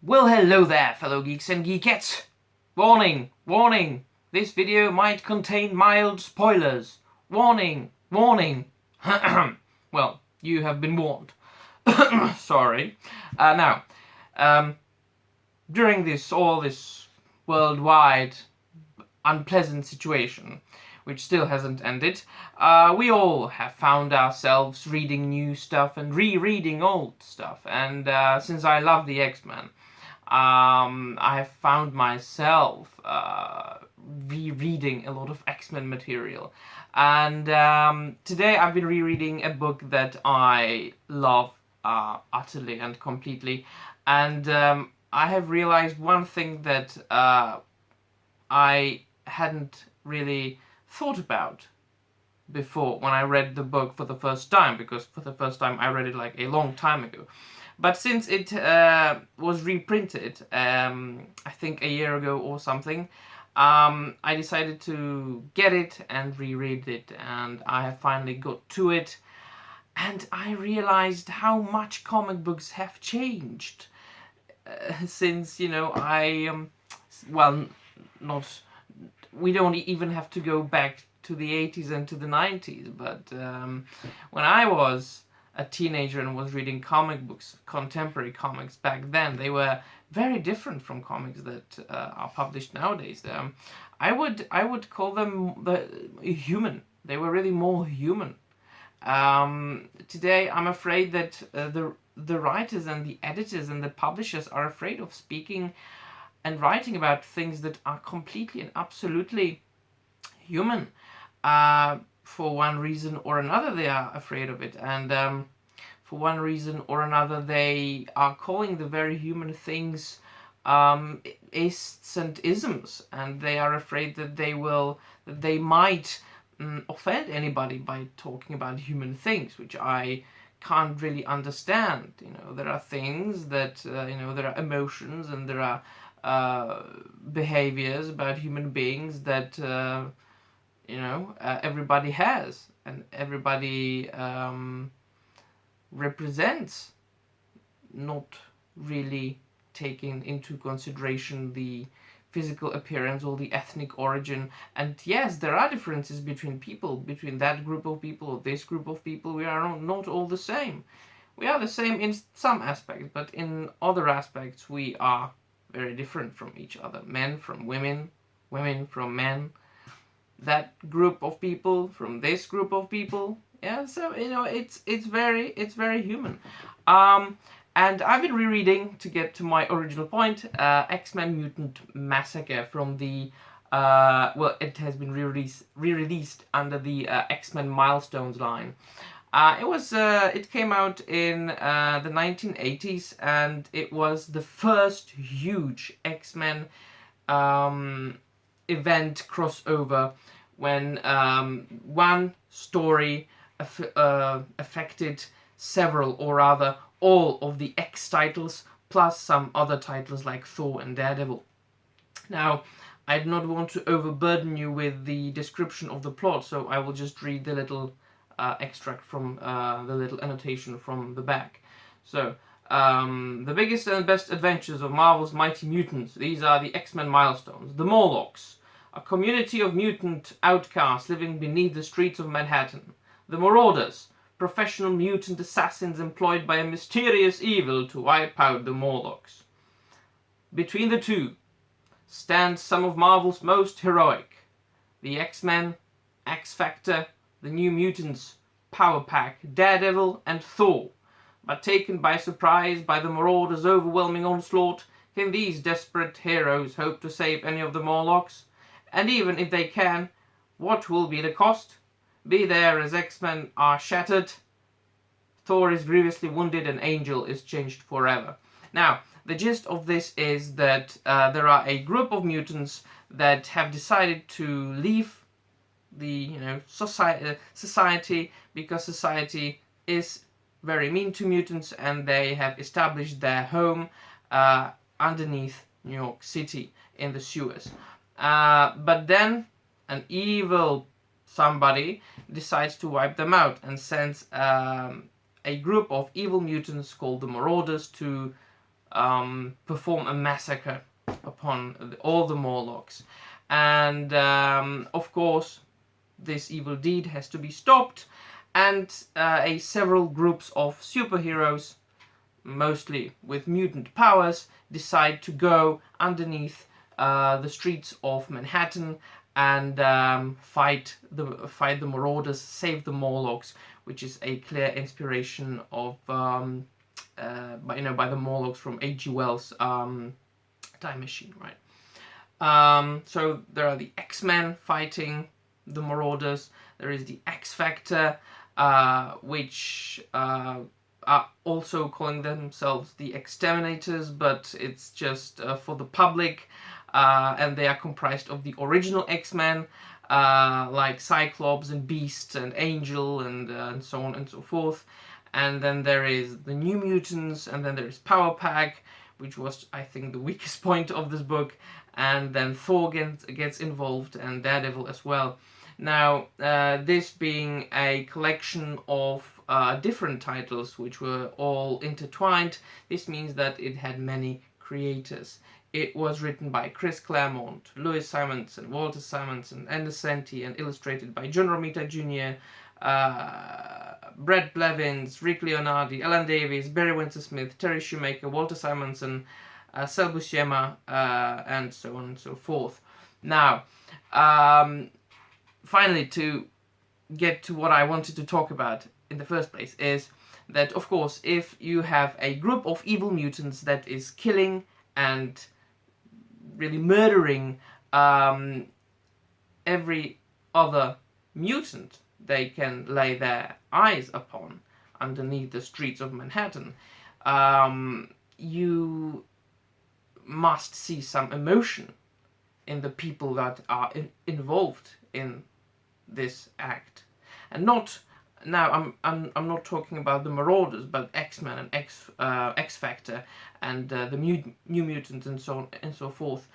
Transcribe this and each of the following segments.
Well, hello there, fellow geeks and geekettes. Warning, warning, this video might contain mild spoilers. Warning, warning. Well, you have been warned. Sorry. Now, during this worldwide unpleasant situation, which still hasn't ended, we all have found ourselves reading new stuff and rereading old stuff. And since I love the X-Men, I have found myself rereading a lot of X-Men material. And today I've been rereading a book that I love utterly and completely. And I have realized one thing that I hadn't really thought about before when I read the book for the first time, because for the first time I read it like a long time ago. But since it was reprinted, I think a year ago or something, I decided to get it and reread it, and I have finally got to it, and I realized how much comic books have changed since, you know, we don't even have to go back to the 80s and to the 90s, but when I was a teenager and was reading comic books, contemporary comics back then, they were very different from comics that are published nowadays. I would call them human. They were really more human. Today, I'm afraid that the writers and the editors and the publishers are afraid of speaking and writing about things that are completely and absolutely human. For one reason or another, they are afraid of it, and for one reason or another, they are calling the very human things ists and isms, and they are afraid that they might offend anybody by talking about human things, which I can't really understand. You know, there are things that there are emotions and there are behaviors about human beings that everybody has, and everybody represents, not really taking into consideration the physical appearance or the ethnic origin. And yes, there are differences between people, between that group of people or this group of people. We are not all the same. We are the same in some aspects, but in other aspects we are very different from each other. Men from women, women from men, that group of people from this group of people. Yeah, so it's very human. And I've been rereading, to get to my original point, X-Men Mutant Massacre from the it has been re-released under the X-Men Milestones line. It came out in the 1980s, and it was the first huge X-Men event crossover, when one story affected several, or rather all, of the X titles, plus some other titles like Thor and Daredevil. Now, I do not want to overburden you with the description of the plot, so I will just read the little extract from the little annotation from the back. So, the biggest and best adventures of Marvel's Mighty Mutants. These are the X-Men milestones. The Morlocks, a community of mutant outcasts living beneath the streets of Manhattan. The Marauders, professional mutant assassins employed by a mysterious evil to wipe out the Morlocks. Between the two stand some of Marvel's most heroic: the X-Men, X-Factor, the New Mutants, Power Pack, Daredevil, and Thor. But taken by surprise by the Marauders' overwhelming onslaught, can these desperate heroes hope to save any of the Morlocks? And even if they can, what will be the cost? Be there as X-Men are shattered, Thor is grievously wounded, and Angel is changed forever. Now, the gist of this is that there are a group of mutants that have decided to leave the society, because society is very mean to mutants, and they have established their home underneath New York City in the sewers. But then an evil somebody decides to wipe them out and sends a group of evil mutants called the Marauders to perform a massacre upon all the Morlocks. And of course, this evil deed has to be stopped, and several groups of superheroes, mostly with mutant powers, decide to go underneath the streets of Manhattan and fight the Marauders, save the Morlocks, which is a clear inspiration of by the Morlocks from H.G. Wells' Time Machine, right? So there are the X-Men fighting the Marauders. There is the X-Factor, which are also calling themselves the Exterminators, but it's just for the public, and they are comprised of the original X-Men, like Cyclops and Beast and Angel and so on and so forth. And then there is the New Mutants, and then there is Power Pack, which was, I think, the weakest point of this book, and then Thor gets involved, and Daredevil as well. Now, this being a collection of different titles which were all intertwined, this means that it had many creators. It was written by Chris Claremont, Louis Simonson, Walter Simonson, Andy Senti, and illustrated by John Romita Jr., Brett Blevins, Rick Leonardi, Alan Davies, Barry Windsor-Smith, Terry Shoemaker, Walter Simonson, Sal Buscema, and so on and so forth. Now, finally, to get to what I wanted to talk about in the first place, is that, of course, if you have a group of evil mutants that is killing and really murdering every other mutant they can lay their eyes upon underneath the streets of Manhattan, you must see some emotion in the people that are involved in this act. And not now, I'm not talking about the Marauders, but X-Men and X-Factor and the New Mutants and so on and so forth.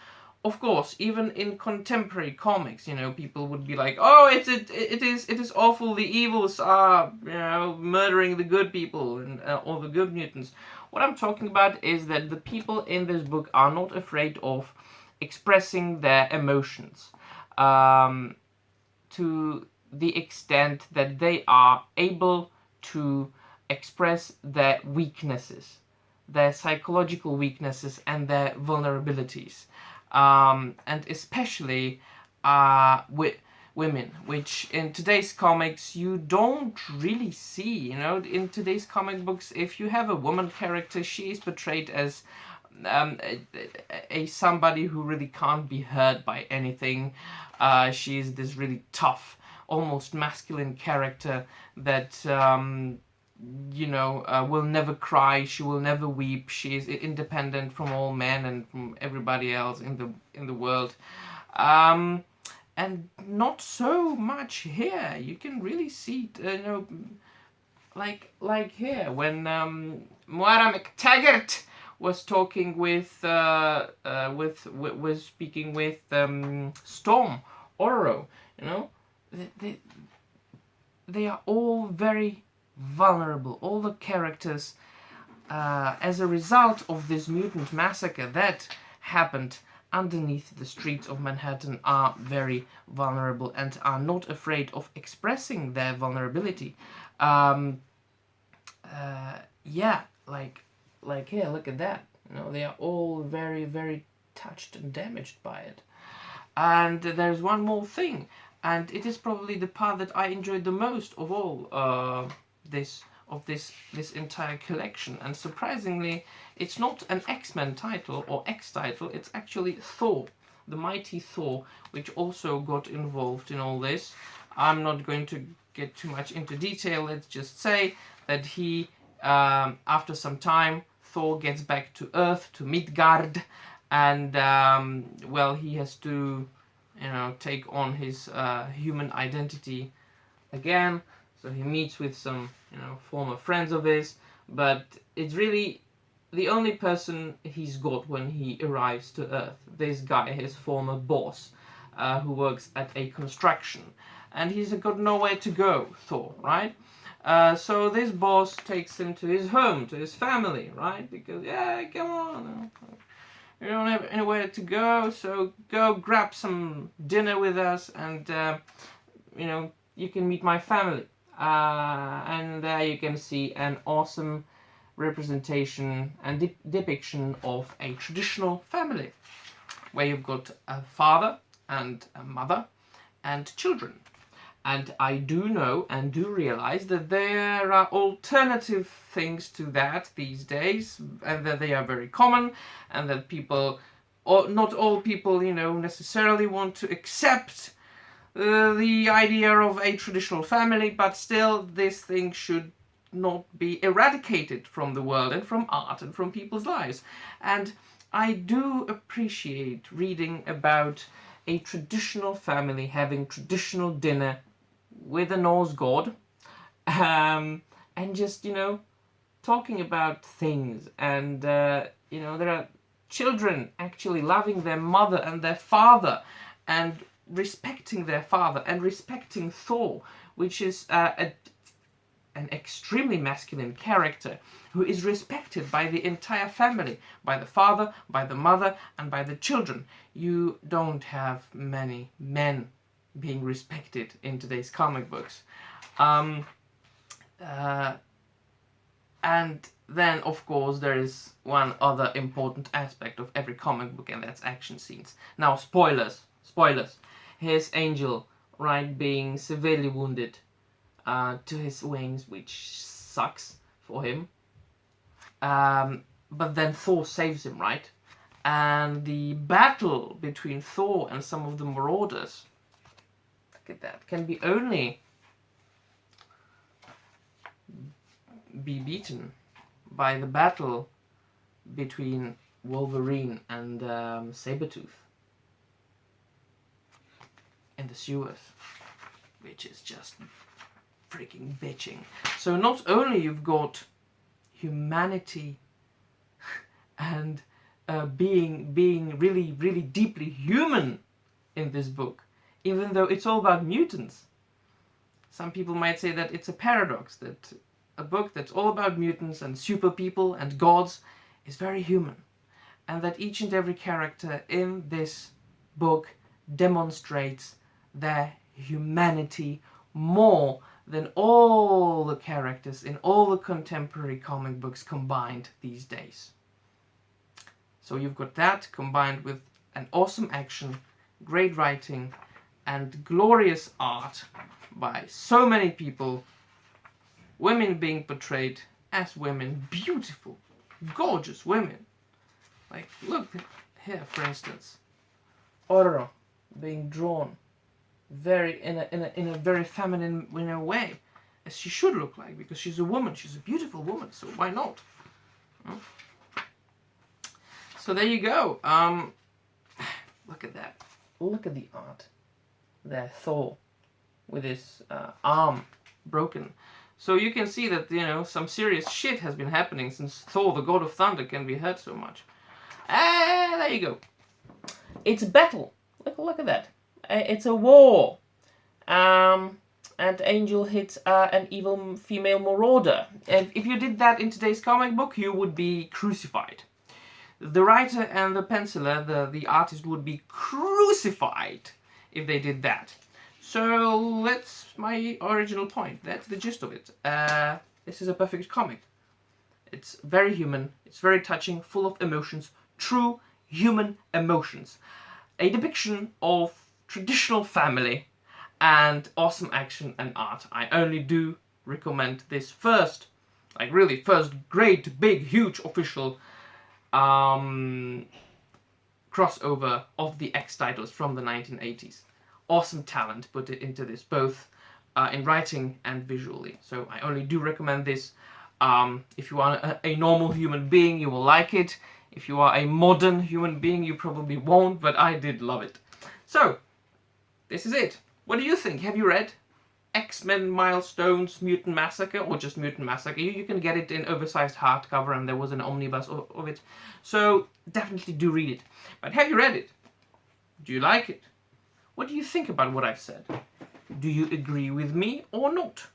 Of course, even in contemporary comics, people would be like, "Oh, it is awful. The evils are, murdering the good people and all the good mutants." What I'm talking about is that the people in this book are not afraid of expressing their emotions, to the extent that they are able to express their weaknesses, their psychological weaknesses and their vulnerabilities. And especially with women, which in today's comics you don't really see. In today's comic books, if you have a woman character, she is portrayed as a somebody who really can't be hurt by anything. She is this really tough, almost masculine character that will never cry, she will never weep, she is independent from all men and from everybody else in the world. And not so much here. You can really see, like here, when Moira McTaggart was talking was speaking with Storm Ororo, they are all very vulnerable. All the characters, as a result of this mutant massacre that happened underneath the streets of Manhattan, are very vulnerable and are not afraid of expressing their vulnerability. Like here, look at that. They are all very, very touched and damaged by it. And there's one more thing, and it is probably the part that I enjoyed the most of all this entire collection. And surprisingly, it's not an X-Men title or X title, it's actually Thor, the mighty Thor, which also got involved in all this. I'm not going to get too much into detail. Let's just say that he, after some time, Thor gets back to Earth, to Midgard, and he has to take on his human identity again. So he meets with some former friends of his, but it's really the only person he's got when he arrives to Earth. This guy, his former boss, who works at a construction, and he's got nowhere to go, Thor, right? So this boss takes him to his home, to his family, right? Because, yeah, come on, you don't have anywhere to go, so go grab some dinner with us, and you can meet my family. And there you can see an awesome representation and depiction of a traditional family, where you've got a father and a mother and children. And I do know and do realize that there are alternative things to that these days, and that they are very common, and that people, or not all people, necessarily want to accept the idea of a traditional family, but still this thing should not be eradicated from the world and from art and from people's lives. And I do appreciate reading about a traditional family having traditional dinner with a Norse god, and just, talking about things. And, there are children actually loving their mother and their father, and respecting their father, and respecting Thor, which is an extremely masculine character who is respected by the entire family, by the father, by the mother, and by the children. You don't have many men being respected in today's comic books. And then, of course, there is one other important aspect of every comic book, and that's action scenes. Now, spoilers. Here's Angel, right, being severely wounded to his wings, which sucks for him. But then Thor saves him, right? And the battle between Thor and some of the Marauders, look at that, can only be beaten by the battle between Wolverine and Sabretooth in the sewers, which is just freaking bitching. So not only you've got humanity and being really, really deeply human in this book, even though it's all about mutants. Some people might say that it's a paradox, that a book that's all about mutants and super people and gods is very human, and that each and every character in this book demonstrates their humanity more than all the characters in all the contemporary comic books combined these days. So you've got that combined with an awesome action, great writing, and glorious art by so many people, women being portrayed as women, beautiful, gorgeous women. Like, look here, for instance, Orro being drawn very in a very feminine way, as she should look like, because she's a woman, she's a beautiful woman, so why not? So there you go. Look at that. Look at the art. There, Thor with his arm broken. So you can see that, some serious shit has been happening since Thor, the God of Thunder, can be hurt so much. There you go. It's a battle. Look at that. It's a war. And Angel hits an evil female marauder. And if you did that in today's comic book, you would be crucified. The writer and the penciler, the artist, would be crucified if they did that. So that's my original point. That's the gist of it. This is a perfect comic. It's very human. It's very touching, full of emotions, true human emotions. A depiction of traditional family and awesome action and art. I only do recommend this first great, big, huge official crossover of the X titles from the 1980s. Awesome talent put it into this, both in writing and visually. So I only do recommend this. If you are a normal human being, you will like it. If you are a modern human being, you probably won't, but I did love it. So, this is it. What do you think? Have you read X-Men Milestones Mutant Massacre, or just Mutant Massacre? You can get it in oversized hardcover, and there was an omnibus of it. So, definitely do read it. But have you read it? Do you like it? What do you think about what I've said? Do you agree with me or not?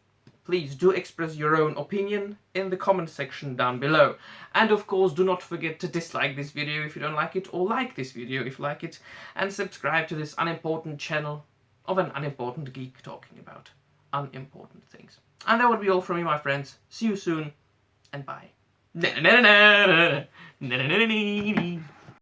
please do express your own opinion in the comment section down below. And of course, do not forget to dislike this video if you don't like it, or like this video if you like it, and subscribe to this unimportant channel of an unimportant geek talking about unimportant things. And that would be all from me, my friends. See you soon, and bye.